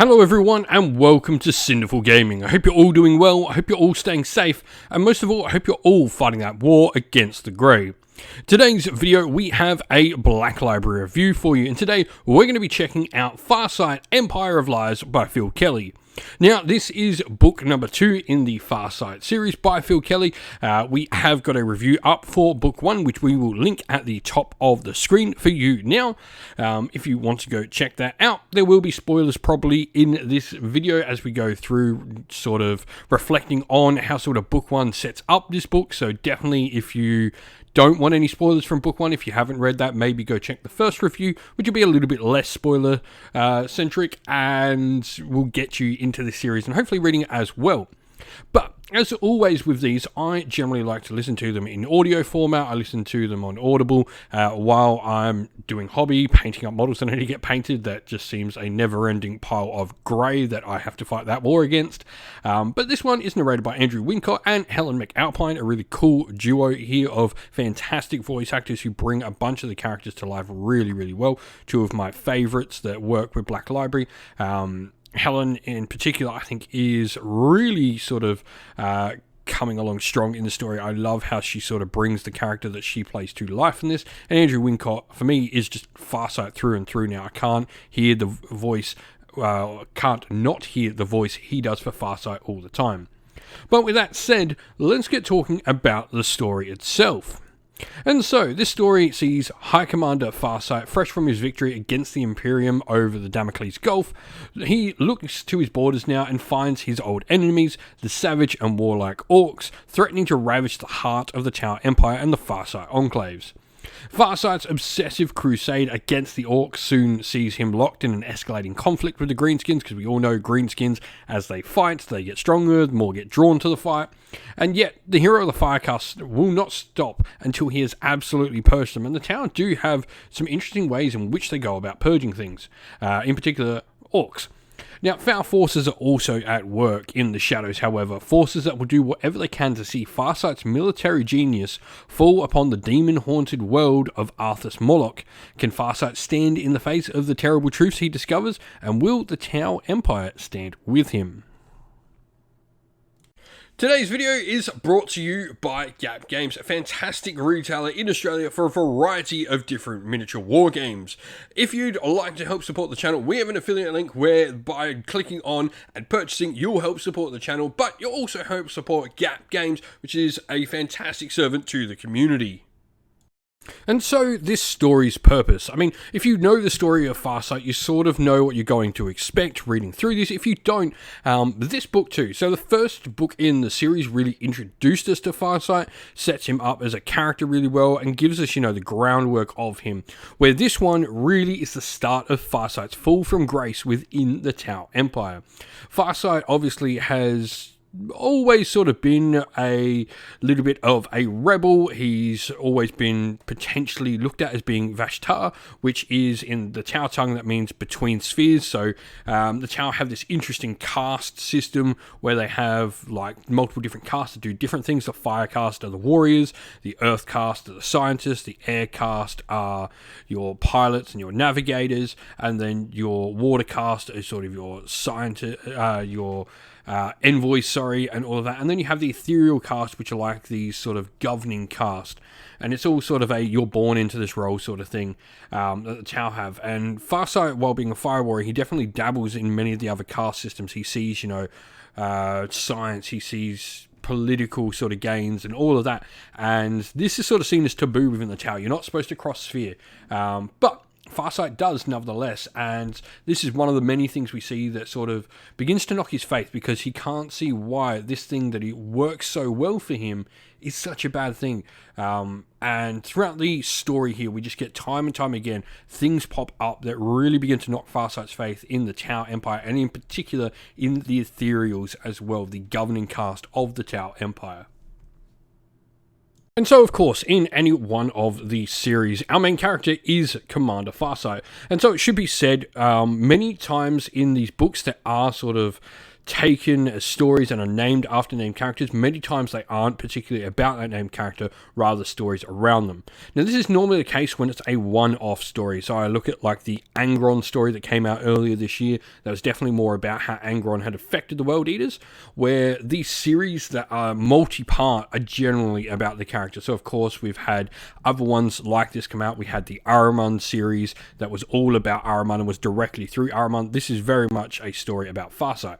Hello everyone and welcome to Cinderful Gaming. I hope you're all doing well, I hope you're all staying safe, and most of all, I hope you're all fighting that war against the Grey. Today's video, we have a Black Library review for you, and today we're going to be checking out Farsight Empire of Lies by Phil Kelly. Now, this is book number 2 in the Farsight series by Phil Kelly. We have got a review up for book 1, which we will link at the top of the screen for you now. If you want to go check that out, there will be spoilers probably in this video as we go through sort of reflecting on how sort of book 1 sets up this book. So definitely, if you don't want any spoilers from book 1, if you haven't read that, maybe go check the first review, which will be a little bit less spoiler centric and will get you into the series and hopefully reading it as well. But as always with these, I generally like to listen to them in audio format. I listen to them on Audible while I'm doing hobby, painting up models that need to get painted. That just seems a never-ending pile of grey that I have to fight that war against. But this one is narrated by Andrew Wincott and Helen McAlpine, a really cool duo here of fantastic voice actors who bring a bunch of the characters to life really, really well. Two of my favourites that work with Black Library. Helen in particular, I think, is really sort of coming along strong in the story. I love how she sort of brings the character that she plays to life in this. And Andrew Wincott, for me, is just Farsight through and through now. I can't hear the voice, can't not hear the voice he does for Farsight all the time. But with that said, let's get talking about the story itself. And so, this story sees High Commander Farsight fresh from his victory against the Imperium over the Damocles Gulf. He looks to his borders now and finds his old enemies, the savage and warlike Orcs, threatening to ravage the heart of the Tau Empire and the Farsight Enclaves. Farsight's obsessive crusade against the Orcs soon sees him locked in an escalating conflict with the Greenskins, because we all know Greenskins, as they fight, they get stronger, the more get drawn to the fight. And yet, the hero of the Firecast will not stop until he has absolutely purged them, and the Tau do have some interesting ways in which they go about purging things, in particular, Orcs. Now, foul forces are also at work in the shadows, however, forces that will do whatever they can to see Farsight's military genius fall upon the demon-haunted world of Arthas Moloch. Can Farsight stand in the face of the terrible truths he discovers, and will the Tau Empire stand with him? Today's video is brought to you by Gap Games, a fantastic retailer in Australia for a variety of different miniature war games. If you'd like to help support the channel, we have an affiliate link where by clicking on and purchasing, you'll help support the channel, but you'll also help support Gap Games, which is a fantastic servant to the community. And so, this story's purpose. I mean, if you know the story of Farsight, you sort of know what you're going to expect reading through this. If you don't, this book too. So the first book in the series really introduced us to Farsight, sets him up as a character really well, and gives us, the groundwork of him. Where this one really is the start of Farsight's fall from grace within the Tau Empire. Farsight obviously has always sort of been a little bit of a rebel. He's always been potentially looked at as being Vashtar, which is in the Tau tongue that means between spheres. So the Tau have this interesting caste system where they have like multiple different castes that do different things. The fire caste are the warriors, the earth caste are the scientists, the air caste are your pilots and your navigators, and then your water caste is sort of your scientist, envoys, and all of that. And then you have the ethereal caste, which are like these sort of governing caste. And it's all sort of a you're born into this role sort of thing that the Tau have. And Farsight, while being a fire warrior, he definitely dabbles in many of the other caste systems. He sees, science, he sees political sort of gains and all of that. And this is sort of seen as taboo within the Tau. You're not supposed to cross sphere. But Farsight does, nevertheless, and this is one of the many things we see that sort of begins to knock his faith, because he can't see why this thing that works so well for him is such a bad thing. And throughout the story here, we just get time and time again, things pop up that really begin to knock Farsight's faith in the Tau Empire, and in particular in the Ethereals as well, the governing caste of the Tau Empire. And so, of course, in any one of the series, our main character is Commander Farsight. And so it should be said, many times in these books there are sort of taken stories and are named after named characters. Many times they aren't particularly about that named character, rather stories around them. Now, this is normally the case when it's a one-off story. So I look at like the Angron story that came out earlier this year. That was definitely more about how Angron had affected the World Eaters, where these series that are multi-part are generally about the character. So of course we've had other ones like this come out. We had the Ahriman series that was all about Ahriman and was directly through Ahriman. This is very much a story about Farsight.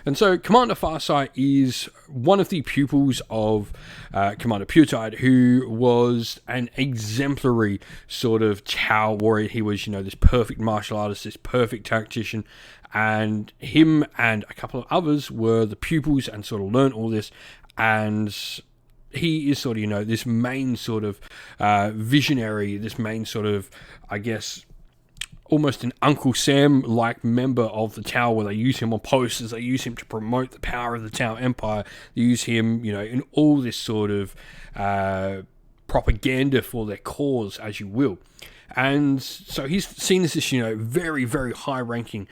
And so Commander Farsight is one of the pupils of Commander Puretide, who was an exemplary sort of Tau warrior. He was, this perfect martial artist, this perfect tactician, and him and a couple of others were the pupils and sort of learned all this. And he is sort of, this main sort of visionary, this main sort of, I guess, almost an Uncle Sam-like member of the Tau, where they use him on posters, they use him to promote the power of the Tau Empire, they use him, in all this sort of propaganda for their cause, as you will. And so he's seen as this, very, very high-ranking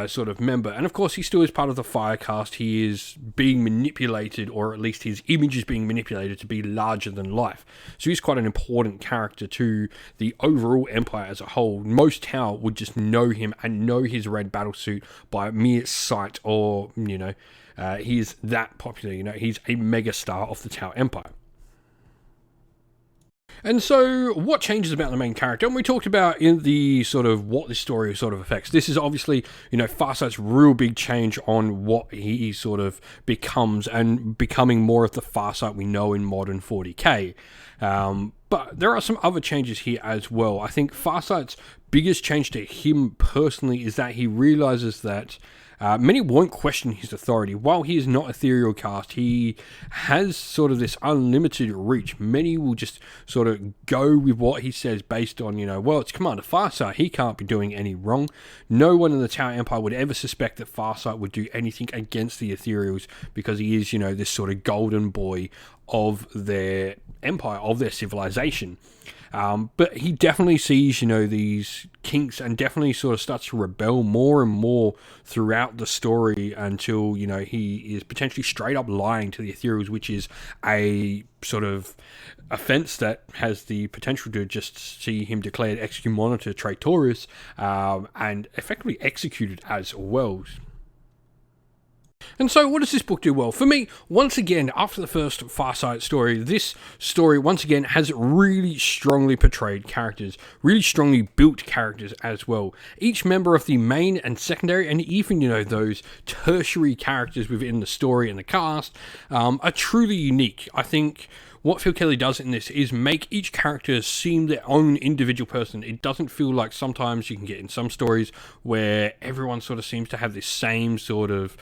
sort of member. And of course, he still is part of the Firecast. He is being manipulated, or at least his image is being manipulated to be larger than life. So he's quite an important character to the overall Empire as a whole. Most Tau would just know him and know his red battlesuit by mere sight, or, he is that popular. He's a megastar of the Tau Empire. And so, what changes about the main character? And we talked about in the sort of what this story sort of affects. This is obviously, Farsight's real big change on what he sort of becomes, and becoming more of the Farsight we know in modern 40k. But there are some other changes here as well. I think Farsight's biggest change to him personally is that he realizes that many won't question his authority. While he is not ethereal cast, he has sort of this unlimited reach. Many will just sort of go with what he says based on, it's Commander Farsight, he can't be doing any wrong. No one in the Tau Empire would ever suspect that Farsight would do anything against the ethereals, because he is, this sort of golden boy of their empire, of their civilization. But he definitely sees, these kinks, and definitely sort of starts to rebel more and more throughout the story until, he is potentially straight up lying to the ethereals, which is a sort of offense that has the potential to just see him declared excommunicado traitoris, and effectively executed as well. And so, what does this book do well? For me, once again, after the first Farsight story, this story, once again, has really strongly portrayed characters, really strongly built characters as well. Each member of the main and secondary, and even, those tertiary characters within the story and the cast, are truly unique. I think what Phil Kelly does in this is make each character seem their own individual person. It doesn't feel like sometimes you can get in some stories where everyone sort of seems to have this same sort of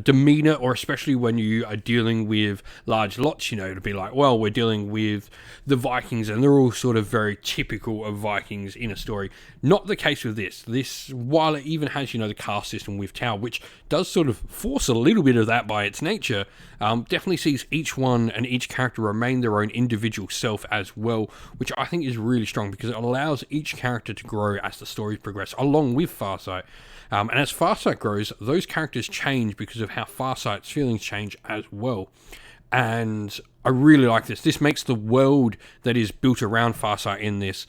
demeanor, or especially when you are dealing with large lots, to be like, well, we're dealing with the Vikings and they're all sort of very typical of Vikings in a story. Not the case with this. This, while it even has, the caste system with Tau, which does sort of force a little bit of that by its nature, definitely sees each one and each character remain their own individual self as well, which I think is really strong, because it allows each character to grow as the stories progress, along with Farsight. And as Farsight grows, those characters change because of how Farsight's feelings change as well. And I really like this. This makes the world that is built around Farsight in this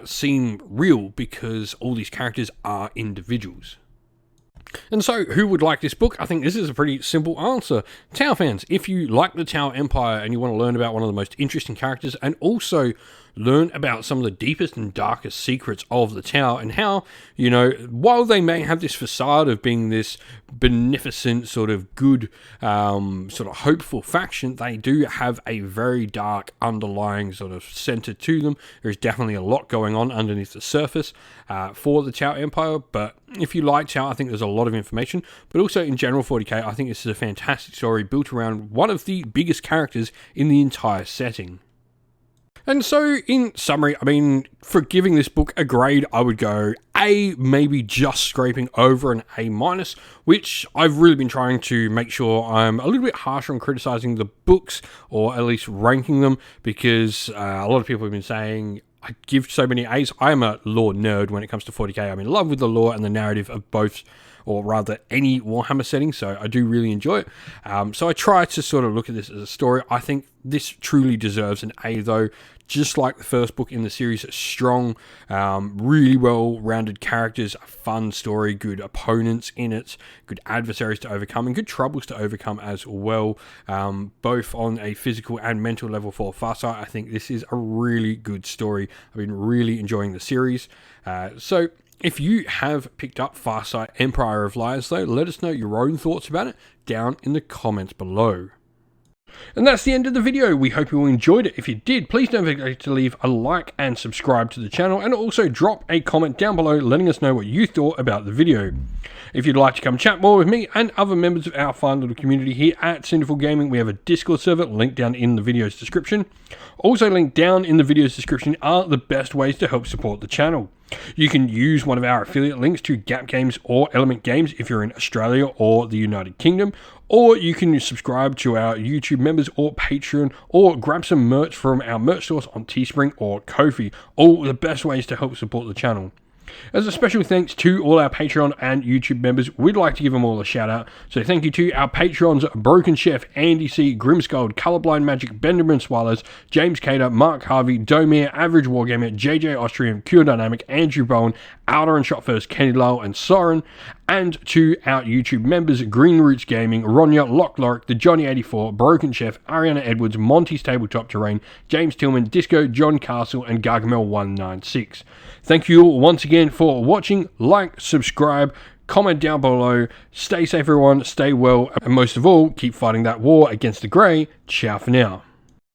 seem real, because all these characters are individuals. And so, who would like this book? I think this is a pretty simple answer. Tau fans, if you like the Tau Empire and you want to learn about one of the most interesting characters, and also learn about some of the deepest and darkest secrets of the Tau, and how, while they may have this facade of being this beneficent, sort of good, sort of hopeful faction, they do have a very dark underlying sort of center to them. There's definitely a lot going on underneath the surface for the Tau Empire, but if you like Tau, I think there's a lot of information. But also in general 40k, I think this is a fantastic story built around one of the biggest characters in the entire setting. And so, in summary, for giving this book a grade, I would go A, maybe just scraping over an A-, which I've really been trying to make sure I'm a little bit harsher on criticizing the books, or at least ranking them, because a lot of people have been saying I give so many A's. I am a lore nerd when it comes to 40k. I'm in love with the lore and the narrative of both or rather any Warhammer setting, so I do really enjoy it. So I try to sort of look at this as a story. I think this truly deserves an A, though. Just like the first book in the series, strong, really well-rounded characters, a fun story, good opponents in it, good adversaries to overcome, and good troubles to overcome as well, both on a physical and mental level for Farsight. I think this is a really good story. I've been really enjoying the series. So if you have picked up Farsight Empire of Liars, though, let us know your own thoughts about it down in the comments below. And that's the end of the video. We hope you all enjoyed it. If you did, please don't forget to leave a like and subscribe to the channel, and also drop a comment down below letting us know what you thought about the video. If you'd like to come chat more with me and other members of our fun little community here at Cinderful Gaming, we have a Discord server linked down in the video's description. Also linked down in the video's description are the best ways to help support the channel. You can use one of our affiliate links to Gap Games or Element Games if you're in Australia or the United Kingdom, or you can subscribe to our YouTube members or Patreon, or grab some merch from our merch stores on Teespring or Ko-fi. All the best ways to help support the channel. As a special thanks to all our Patreon and YouTube members, we'd like to give them all a shout out. So thank you to our Patrons: Broken Chef, Andy C, Grimscold, Colorblind Magic, Benjamin Swallows, James Cater, Mark Harvey, Domir, Average Wargamer, JJ Austrian, Cure Dynamic, Andrew Bowen, Alder and Shot First, Kenny Lowell and Soren, and to our YouTube members: Green Roots Gaming, Ronya, Lock Lorick, the Johnny84, Broken Chef, Ariana Edwards, Monty's Tabletop Terrain, James Tillman, Disco, John Castle, and Gargamel196. Thank you all once again for watching. Like, subscribe, comment down below. Stay safe everyone, stay well, and most of all, keep fighting that war against the Grey. Ciao for now.